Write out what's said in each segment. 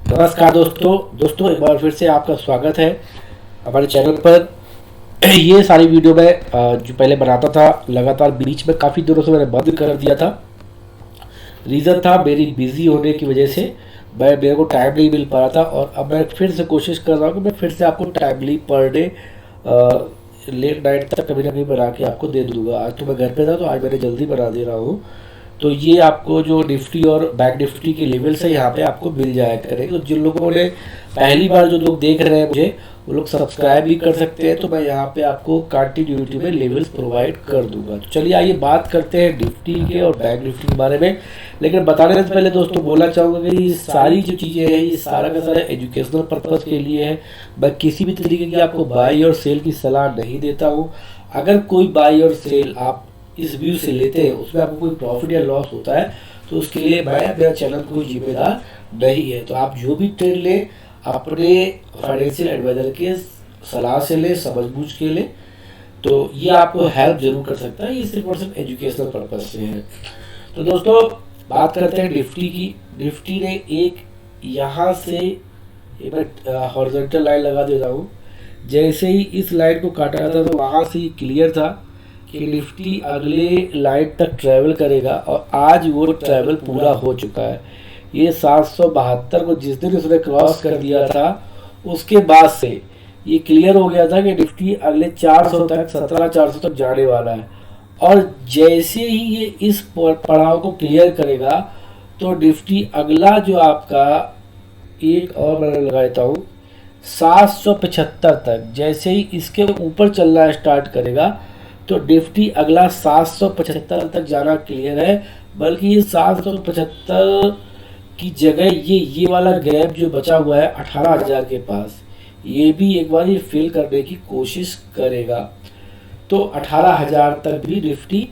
नमस्कार दोस्तों एक बार फिर से आपका स्वागत है हमारे चैनल पर। ये सारी वीडियो मैं जो पहले बनाता था लगातार बीच में काफ़ी दिनों से मैंने बंद कर दिया था। रीज़न था मेरी बिजी होने की वजह से मेरे को टाइम नहीं मिल पा रहा था, और अब मैं फिर से कोशिश कर रहा हूँ कि मैं फिर से आपको timely per day late night तक कभी ना कभी बना के आपको दे दूंगा। आज तो मैं घर पे था तो आज मैंने जल्दी बना दे रहा हूँ। तो ये आपको जो निफ्टी और बैंक निफ्टी के लेवल्स है यहाँ पे आपको मिल जाया करेंगे। तो जिन लोगों ने पहली बार जो लोग देख रहे हैं मुझे, वो लोग सब्सक्राइब भी कर सकते हैं। तो मैं यहाँ पे आपको कंटिन्यूटी में लेवल्स प्रोवाइड कर दूंगा। तो चलिए आइए बात करते हैं निफ्टी के और बैंक निफ्टी के बारे में। लेकिन बताने से पहले दोस्तों बोलना चाहूँगा कि ये सारी जो चीज़ें हैं ये सारा का सारा एजुकेशनल पर्पज़ के लिए है। मैं किसी भी तरीके की आपको बाई और सेल की सलाह नहीं देता हूँ। अगर कोई बाई और सेल आप इस व्यू से लेते हैं, उसमें आपको कोई प्रॉफिट या लॉस होता है तो उसके लिए मेरा चैनल कोई जिम्मेदार नहीं है। तो आप जो भी ट्रेड लें अपने फाइनेंशियल एडवाइजर के सलाह से ले, समझबूझ के ले, तो ये आपको हेल्प जरूर कर सकता है। ये सिर्फ एजुकेशनल पर्पज से है। तो दोस्तों बात करते हैं निफ्टी की। निफ्टी ने एक यहाँ से हॉरिजॉन्टल लाइन लगा दे रहा हूँ। जैसे ही इस लाइन को काटा था तो वहाँ से ही क्लियर था कि निफ्टी अगले लाइन तक ट्रैवल करेगा, और आज वो ट्रैवल पूरा हो चुका है। ये 772 को जिस दिन उसने क्रॉस कर दिया था उसके बाद से ये क्लियर हो गया था कि निफ्टी अगले 400 तक 17,400 तक जाने वाला है। और जैसे ही ये इस पड़ाव को क्लियर करेगा तो निफ्टी अगला जो आपका एक और मैं लगा देता हूँ 775 तक, जैसे ही इसके ऊपर चलना स्टार्ट करेगा तो निफ्टी अगला 775 तक जाना क्लियर है। बल्कि ये 775 की जगह ये वाला गैप जो बचा हुआ है 18,000 के पास, ये भी एक बार ये फिल करने की कोशिश करेगा। तो 18,000 तक भी निफ्टी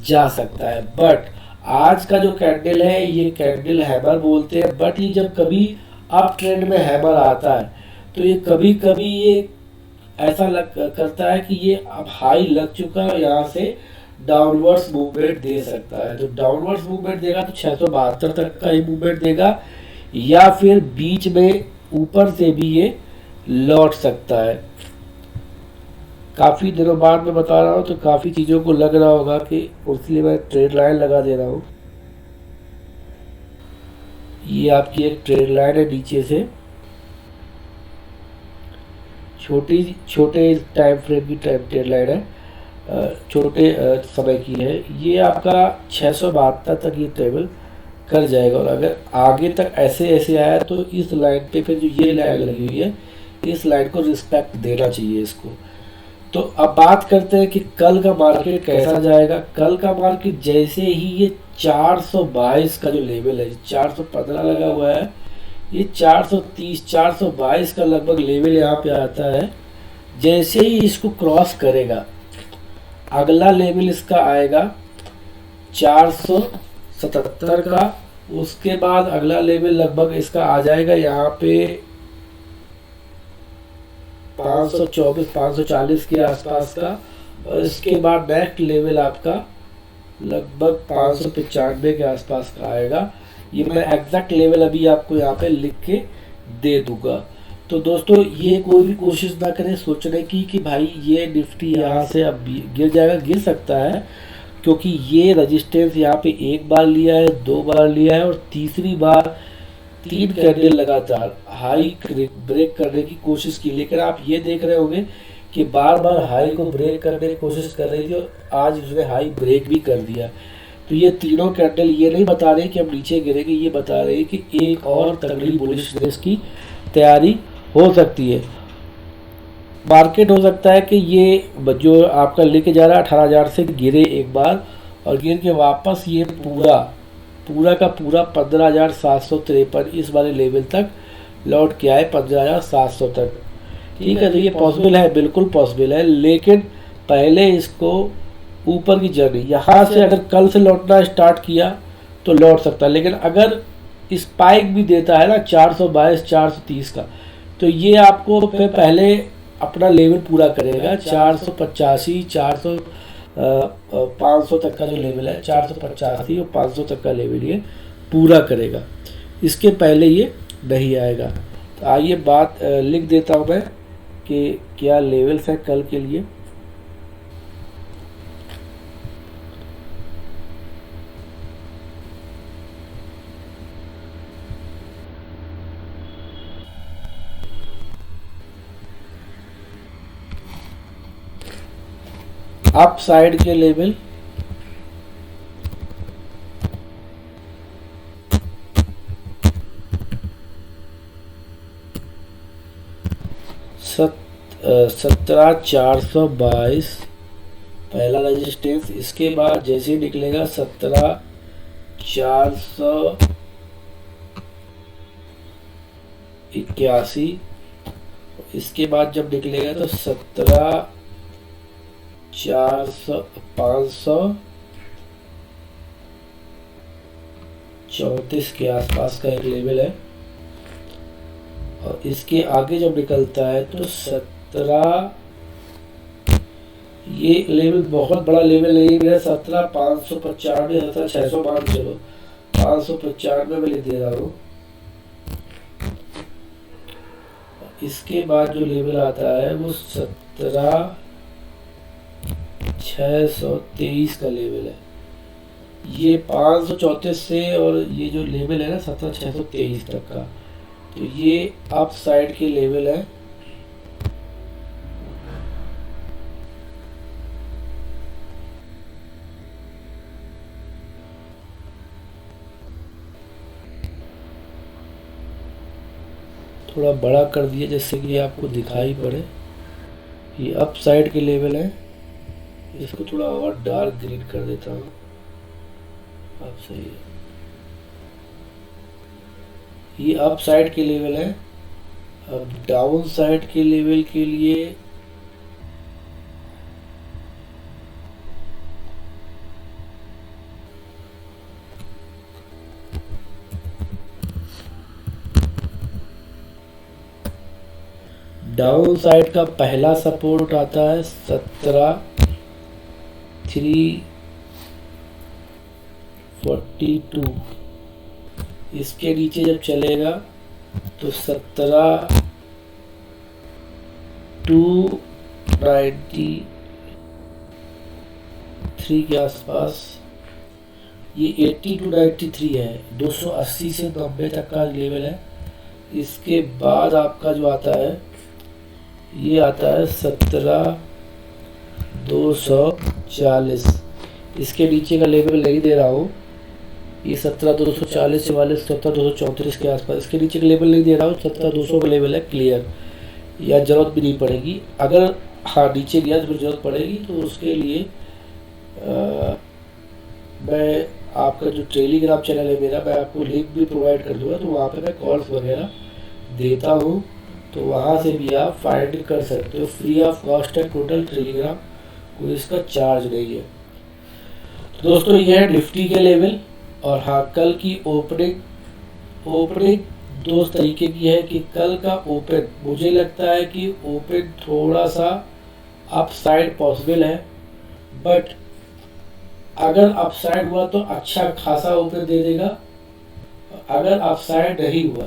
जा सकता है। बट आज का जो कैंडल है ये कैंडल हैमर बोलते हैं। बट ये जब कभी अप ट्रेंड में हैमर आता है तो ये कभी कभी ये ऐसा करता है कि ये अब हाई लग चुका है, यहाँ से डाउनवर्ड्स मूवमेंट दे सकता है। तो डाउनवर्ड्स मूवमेंट देगा तो 672 तक का ही मूवमेंट देगा, या फिर बीच में ऊपर से भी ये लौट सकता है। काफ़ी दिनों बाद मैं बता रहा हूँ तो काफ़ी चीज़ों को लग रहा होगा कि इसलिए मैं ट्रेड लाइन लगा दे रहा हूँ। ये आपकी एक ट्रेड लाइन है, नीचे से छोटे टाइम फ्रेम की ट्रेड लाइन है, छोटे समय की है। ये आपका 672 तक ये ट्रेवल कर जाएगा, और अगर आगे तक ऐसे आया तो इस लाइन पे फिर जो ये लाइन लगी हुई है इस लाइन को रिस्पेक्ट देना चाहिए इसको। तो अब बात करते हैं कि कल का मार्केट कैसा जाएगा। कल का मार्केट जैसे ही ये 422 का जो लेवल है, 415 लगा हुआ है, ये 430 422 का लगभग लेवल यहाँ पे आता है। जैसे ही इसको क्रॉस करेगा अगला लेवल इसका आएगा 477 का। उसके बाद अगला लेवल लगभग इसका आ जाएगा यहाँ पे 524 540 के आसपास का। और इसके बाद नेक्स्ट लेवल आपका लगभग 595 के आसपास का आएगा। ये मैं एग्जैक्ट लेवल अभी आपको यहाँ पे लिख के दे दूंगा। तो दोस्तों ये कोई भी कोशिश ना करें सोचने की कि भाई ये निफ्टी यहाँ से अब गिर जाएगा। गिर सकता है क्योंकि ये रजिस्टेंस यहाँ पे एक बार लिया है, 2 बार लिया है, और तीसरी बार 3 कैंडल लगातार हाई ब्रेक करने की कोशिश की। लेकिन आप ये देख रहे होंगे कि बार बार हाई को ब्रेक करने की कोशिश कर रही थी और आज उसने हाई ब्रेक भी कर दिया। तो ये तीनों कैंडल ये नहीं बता रहे कि हम नीचे गिरेंगे, ये बता रहे कि एक और तगड़ी बुलिश रेस की तैयारी हो सकती है। मार्केट हो सकता है कि ये जो आपका लेके जा रहा है 18,000 से गिरे एक बार, और गिर के वापस ये पूरा का पूरा 15,753 इस वाले लेवल तक लौट के आए, 15,700 तक। ठीक है, तो ये पॉसिबल है, बिल्कुल पॉसिबल है। लेकिन पहले इसको ऊपर की जर्नी यहाँ से अगर कल से लौटना स्टार्ट किया तो लौट सकता है। लेकिन अगर स्पाइक भी देता है ना 422 430 का, तो ये आपको फिर पहले अपना लेवल पूरा करेगा 485 400 500 तक का जो लेवल है 485 और 500 तक का लेवल ये पूरा करेगा। इसके पहले ये नहीं आएगा। तो आइए बात लिख देता हूँ मैं कि क्या लेवल्स है कल के लिए। अप साइड के लेवल 17,422 पहला रेजिस्टेंस। इसके बाद जैसे ही निकलेगा 17,481। इसके बाद जब निकलेगा तो 17,534 के आसपास का एक लेवल है। और इसके आगे जब निकलता है तो 17, ये लेवल बहुत बड़ा लेवल नहीं है, 17,595, 17,605, चलो 595 में लिख दे रहा हूँ। इसके बाद जो लेवल आता है वो 17,623 का लेवल है। ये 534 से और ये जो लेवल है ना 17,623 तक का, तो ये अप साइड के लेवल है। थोड़ा बड़ा कर दिया जिससे कि आपको दिखाई पड़े। ये अप साइड के लेवल है। इसको थोड़ा और डार्क ग्रीन कर देता हूँ। अब सही है। ये अप साइड के लेवल है। अब डाउन साइड के लेवल के लिए डाउन साइड का पहला सपोर्ट आता है 17,342। इसके नीचे जब चलेगा तो 17,293 के आसपास। ये 80 to 93 है, 280 से 90 तक का लेवल है। इसके बाद आपका जो आता है ये आता है 17,240। इसके नीचे का लेवल नहीं दे रहा हूँ। ये 17,240 से वाले 17,234 के आसपास, इसके नीचे का लेवल नहीं दे रहा हूँ। 17,200 का लेवल है क्लियर, या ज़रूरत भी नहीं पड़ेगी। अगर हाँ नीचे गया तो फिर ज़रूरत पड़ेगी, तो उसके लिए मैं आपका जो टेलीग्राम चैनल है मेरा, मैं आपको लिंक भी प्रोवाइड कर दूँगा। तो वहाँ पे मैं कॉल्स वगैरह देता हूँ, तो वहाँ से भी आप फाइंड कर सकते हो। फ्री ऑफ कॉस्ट है टोटल टेलीग्राम, कोई इसका चार्ज नहीं है। तो दोस्तों ये है निफ्टी के लेवल। और हाँ, कल की ओपनिंग दो तरीके की है कि कल का ओपन मुझे लगता है कि ओपन थोड़ा सा अपसाइड पॉसिबल है, बट अगर अपसाइड हुआ तो अच्छा खासा ओपन दे देगा। अगर अपसाइड नहीं हुआ,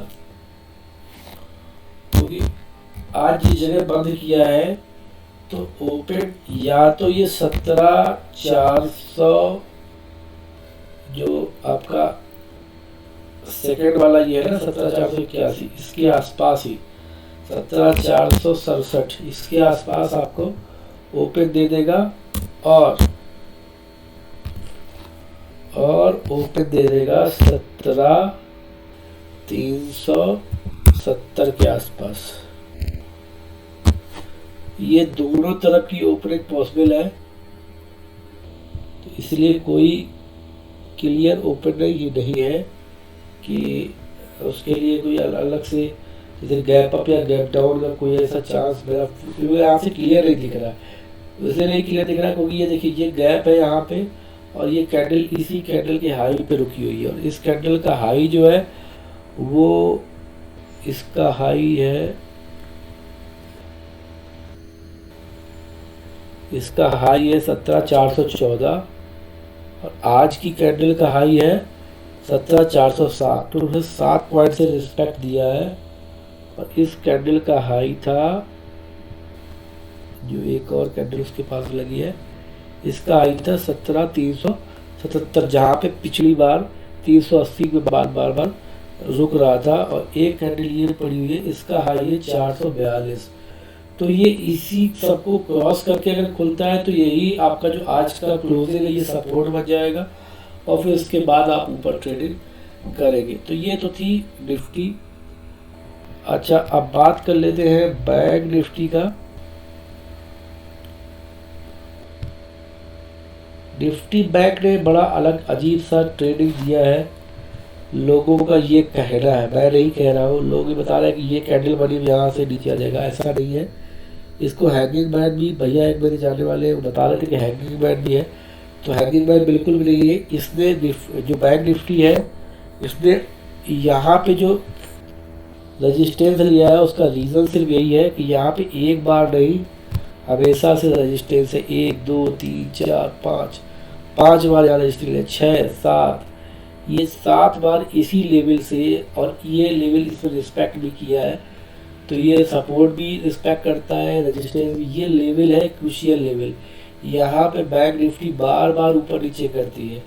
क्योंकि आज जिस जगह बंद किया है तो ओपन या तो ये 17,400 जो आपका सेकेंड वाला ये है ना 17,481, इसके आसपास ही 17,467 इसके आसपास आपको ओपन दे देगा। और ओपन दे देगा 17,370 के आसपास। ये दोनों तरफ की ओपनिंग पॉसिबल है, तो इसलिए कोई क्लियर ओपनिंग ही नहीं है कि उसके लिए कोई अलग से इधर गैप अप या गैप डाउन का कोई ऐसा चांस मेरा यहाँ से क्लियर नहीं दिख रहा है। इसलिए नहीं क्लियर दिख रहा है क्योंकि ये देखिए ये गैप है यहाँ पे, और ये कैंडल इसी कैंडल के हाई पे रुकी हुई है। और इस कैंडल का हाई जो है वो इसका हाई है, इसका हाई है 17,414, और आज की कैंडल का हाई है 17,407, तो उसने 7 पॉइंट से रिस्पेक्ट दिया है। और इस कैंडल का हाई था, जो एक और कैंडल उसके पास लगी है, इसका हाई था 17,377, जहाँ पे पिछली बार 380 के बाद बार बार रुक रहा था। और एक कैंडल ये पड़ी हुई है, इसका हाई है 442। तो ये इसी सबको क्रॉस करके अगर खुलता है तो यही आपका जो आज का क्लोजिंग है ये सपोर्ट बन जाएगा, और फिर इसके बाद आप ऊपर ट्रेडिंग करेंगे। तो ये तो थी निफ्टी। अच्छा, अब बात कर लेते हैं बैंक निफ्टी का। निफ्टी बैंक ने बड़ा अलग अजीब सा ट्रेडिंग दिया है। लोगों का ये कहना है, मैं नहीं कह रहा हूँ, लोग ये बता रहे हैं कि ये कैंडल बनी यहाँ से नीचे आ जाएगा। ऐसा नहीं है। इसको हैंगिंग बैंड भी, भैया एक मेरे जाने वाले वो बता रहे थे कि हैंगिंग बैंड भी है, तो हैंगिंग बैंड बिल्कुल भी नहीं है। इसने जो बैंक निफ्टी है, इसने यहाँ पे जो रजिस्टेंस लिया है उसका रीज़न सिर्फ यही है कि यहाँ पे एक बार नहीं, हमेशा से रजिस्टेंस है 1 2 3 4 5, 5 बार यहाँ रजिस्टेंस है, 6 7, ये 7 बार इसी लेवल से, और ये लेवल इसने रिस्पेक्ट भी किया है। तो ये सपोर्ट भी रिस्पेक्ट करता है, रजिस्टेंस भी। ये लेवल है क्रूशियल लेवल, यहाँ पे बैंक निफ्टी बार बार ऊपर नीचे करती है,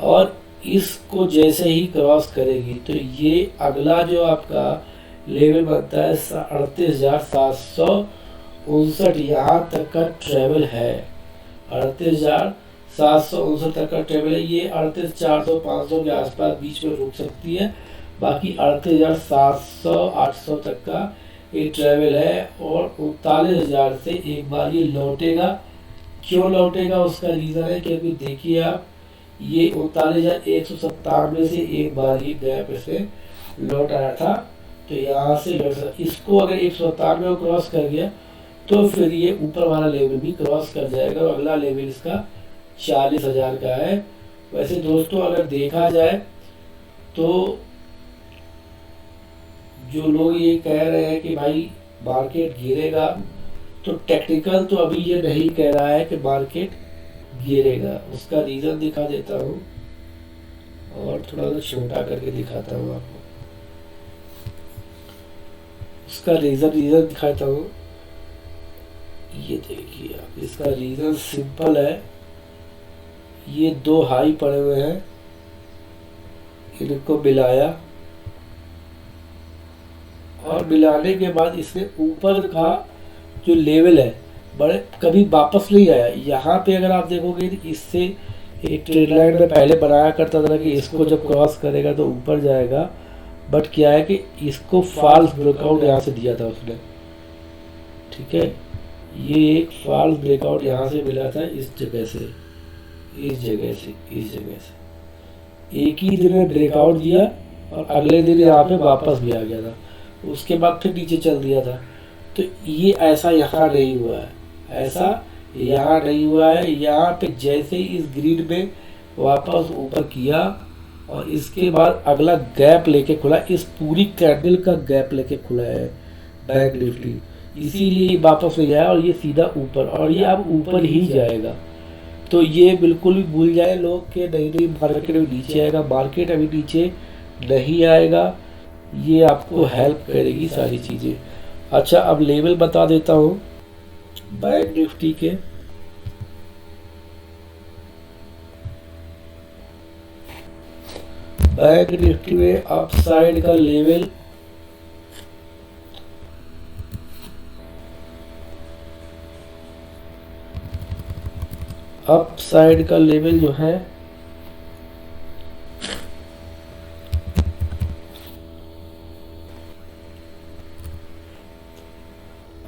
और इसको जैसे ही क्रॉस करेगी तो ये अगला जो आपका लेवल बनता है 38,759, यहाँ तक का ट्रेवल है। 38,759 तक का ट्रेवल है। ये 38,400-500 के आसपास बीच में रुक सकती है, बाकी 38,700-800 तक का ये ट्रेवल है। और 39,000 से एक बार ये लौटेगा। क्यों लौटेगा उसका रीज़न है, क्योंकि देखिए आप, ये 39,197 से एक बार ये गैप से लौट आया था, तो यहाँ से लौट सकता। इसको अगर 197 को क्रॉस कर गया तो फिर ये ऊपर वाला लेवल भी क्रॉस कर जाएगा, और अगला लेवल इसका 40,000 का है। वैसे दोस्तों अगर देखा जाए तो जो लोग ये कह रहे हैं कि भाई मार्केट गिरेगा, तो टेक्निकल तो अभी ये नहीं कह रहा है कि मार्केट गिरेगा। उसका रीज़न दिखा देता हूँ, और थोड़ा सा छोटा करके दिखाता हूँ आपको। उसका रीज़न दिखाता हूँ। ये देखिए आप, इसका रीज़न सिंपल है। ये 2 हाई पड़े हुए हैं, इनको मिलाया, और मिलाने के बाद इसने ऊपर का जो लेवल है बड़े कभी वापस नहीं आया। यहाँ पे अगर आप देखोगे इससे एक ट्रेड लाइन में पहले बनाया करता था कि इसको जब क्रॉस करेगा तो ऊपर जाएगा, बट क्या है कि इसको फॉल्स ब्रेकआउट यहाँ से दिया था उसने। ठीक है, ये एक फॉल्स ब्रेकआउट यहाँ से मिला था, इस जगह से एक ही दिन में ब्रेकआउट दिया, और अगले दिन यहाँ पे वापस भी आ गया था। उसके बाद फिर नीचे चल दिया था। तो ये ऐसा यहाँ नहीं हुआ है, यहाँ पे जैसे ही इस ग्रिड में वापस ऊपर किया, और इसके बाद अगला गैप लेके खुला, इस पूरी कैंडल का गैप लेके खुला है बैंक निफ्टी, इसीलिए वापस नहीं आया, और ये सीधा ऊपर, और ये अब ऊपर ही जाएगा। तो ये बिल्कुल भी भूल जाए लोग कि नहीं मार्केट अभी नीचे आएगा। मार्केट अभी नीचे नहीं आएगा, ये आपको हेल्प करेगी सारी चीज़ें। अच्छा, अब लेवल बता देता हूँ बैंक निफ्टी के। बैंक निफ्टी में अपसाइड का लेवल जो है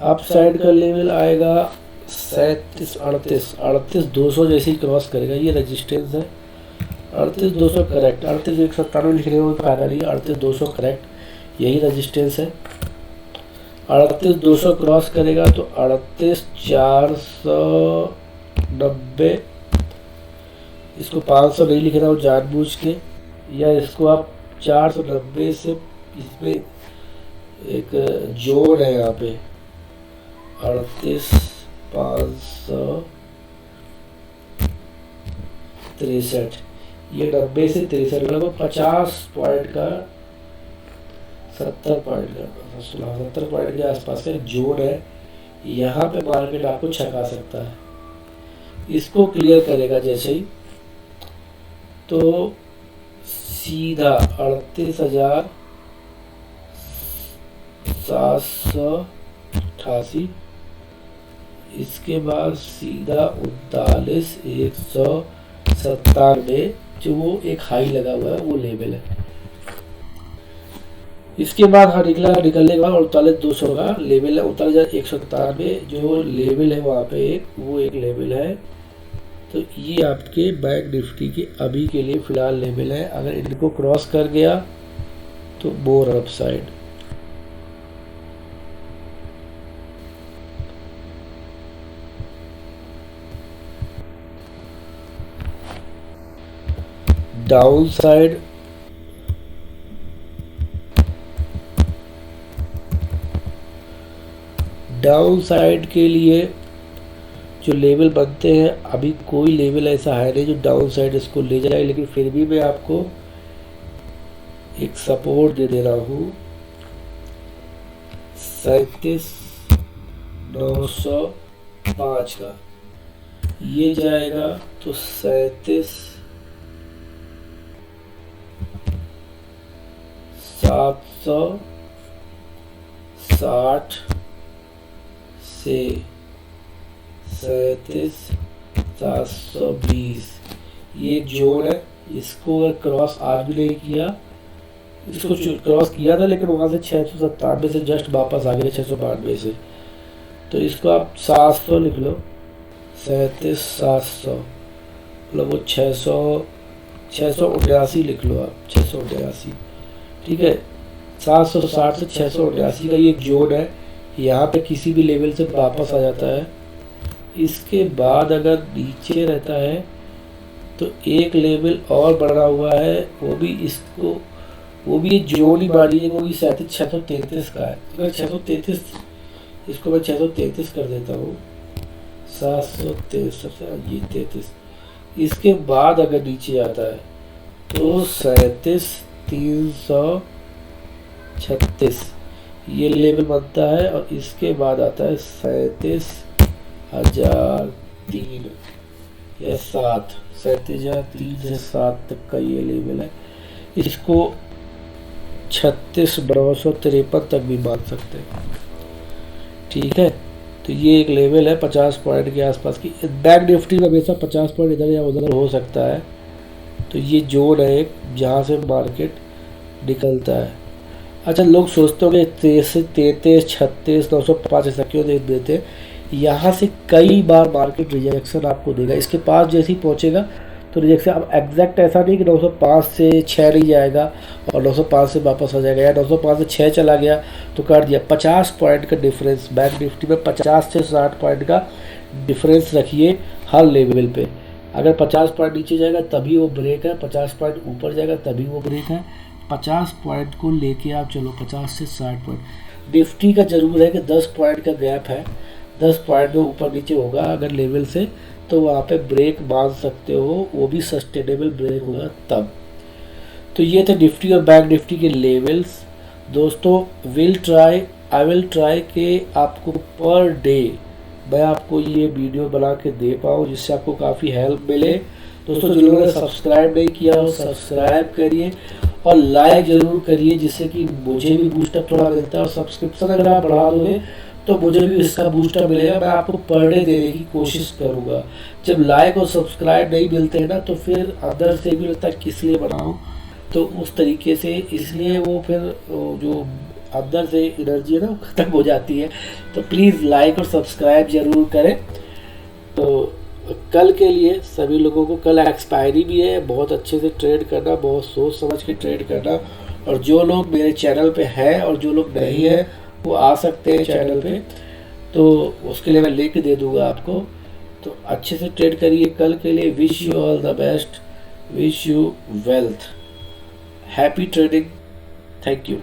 अपसाइड का लेवल आएगा 38,200 जैसे ही क्रॉस करेगा। ये रेजिस्टेंस है 38,200 करेक्ट, 38,197 लिख रहे हो फायदा नहीं, 38,200 करेक्ट यही रेजिस्टेंस है। 38,200 क्रॉस करेगा तो 38,490, इसको 500 नहीं लिख रहा हूँ जानबूझ के, या इसको आप 490 से, इसमें एक जोड़ है यहाँ पे 38,563, ये 90 से 63 लगभग 50 पॉइंट का 70 पॉइंट का 70 पॉइंट के आसपास का जोन है। यहाँ पे मार्केट आपको छका सकता है। इसको क्लियर करेगा जैसे ही तो सीधा 38,788, इसके बाद सीधा 39,197 जो वो एक हाई लगा हुआ है वो लेवल है। इसके बाद निकलने के बाद 39,200 का लेवल है, 39,197 जो लेवल है वहाँ पे वो एक लेवल है। तो ये आपके बैंक निफ्टी के अभी के लिए फिलहाल लेवल है। अगर इनको क्रॉस कर गया तो मोर अपसाइड। डाउन साइड के लिए जो लेवल बनते हैं, अभी कोई लेवल ऐसा है नहीं जो डाउन साइड इसको ले जाए, लेकिन फिर भी मैं आपको एक सपोर्ट दे दे रहा हूँ 37,905 का। ये जाएगा तो 37,760 से 37,720 ये जोड़ है। इसको अगर क्रॉस आज भी नहीं किया, इसको क्रॉस किया था लेकिन वहाँ से 697 से जस्ट वापस आ गया 692 से, तो इसको आप 700 लिख लो। 37,700 मतलब वो 689 लिख लो आप, 689 ठीक है। 760 से 689 का ये जोड़ है। यहाँ पे किसी भी लेवल से वापस आ जाता है। इसके बाद अगर नीचे रहता है तो एक लेवल और बढ़ा हुआ है, वो भी ये जोड़ ही मान लीजिए, वो भी 633 का है। अगर 633 इसको मैं 633 कर देता हूँ, 733 ये 33। इसके बाद अगर नीचे आता है तो 37,336 ये लेवल बनता है, और इसके बाद आता है 37,003 या 7, 37,003 से 7 तक का ये लेवल है। इसको 36,953 तक भी मान सकते हैं, ठीक है। तो ये एक लेवल है 50 पॉइंट के आसपास की। बैंक निफ्टी में हमेशा 50 पॉइंट इधर या उधर हो सकता है। तो ये जोन है एक जहाँ से मार्केट निकलता है। अच्छा, लोग सोचते होंगे 33, 36, 905 ऐसा क्यों दे देते। यहाँ से कई बार मार्केट रिजेक्शन आपको देगा। इसके पास जैसे ही पहुँचेगा तो रिजेक्शन, अब एग्जैक्ट ऐसा नहीं कि 905 से 6 नहीं जाएगा और 905 से वापस आ जाएगा, या 905 से 6 चला गया तो काट दिया। 50 पॉइंट का डिफरेंस बैंक निफ्टी में, 50 से 60 पॉइंट का डिफरेंस रखिए हर लेवल पे। अगर 50 पॉइंट नीचे जाएगा तभी वो ब्रेक है, 50 पॉइंट ऊपर जाएगा तभी वो ब्रेक है। 50 पॉइंट को लेके आप चलो, 50 से 60 पॉइंट। निफ्टी का जरूर है कि 10 पॉइंट का गैप है, 10 पॉइंट में ऊपर नीचे होगा अगर लेवल से, तो वहाँ पे ब्रेक मान सकते हो, वो भी सस्टेनेबल ब्रेक होगा तब। तो ये थे निफ्टी और बैंक निफ्टी के लेवल्स। दोस्तों आई विल ट्राई कि आपको पर डे मैं आपको ये वीडियो बना के दे पाऊँ जिससे आपको काफ़ी हेल्प मिले। दोस्तों, जिन लोगों ने सब्सक्राइब नहीं किया हो सब्सक्राइब करिए और लाइक ज़रूर करिए, जिससे कि मुझे भी बूस्टअप थोड़ा मिलता है। और सब्सक्रिप्शन अगर आप बढ़ा दोगे तो मुझे भी इसका बूस्टअप मिलेगा। मैं आपको पर डे देने की कोशिश करूँगा। जब लाइक और सब्सक्राइब नहीं मिलते हैं ना, तो फिर अंदर से भी लगता है किस लिए बनाऊँ, तो उस तरीके से, इसलिए वो फिर जो अंदर से एनर्जी है ना वो ख़त्म हो जाती है। तो प्लीज़ लाइक और सब्सक्राइब ज़रूर करें। तो कल के लिए सभी लोगों को, कल एक्सपायरी भी है, बहुत अच्छे से ट्रेड करना, बहुत सोच समझ के ट्रेड करना। और जो लोग मेरे चैनल पे हैं और जो लोग नहीं हैं वो आ सकते हैं चैनल पे, तो उसके लिए मैं लिंक दे दूंगा आपको। तो अच्छे से ट्रेड करिए कल के लिए। Wish you all the best, wish you wealth, happy trading, thank you.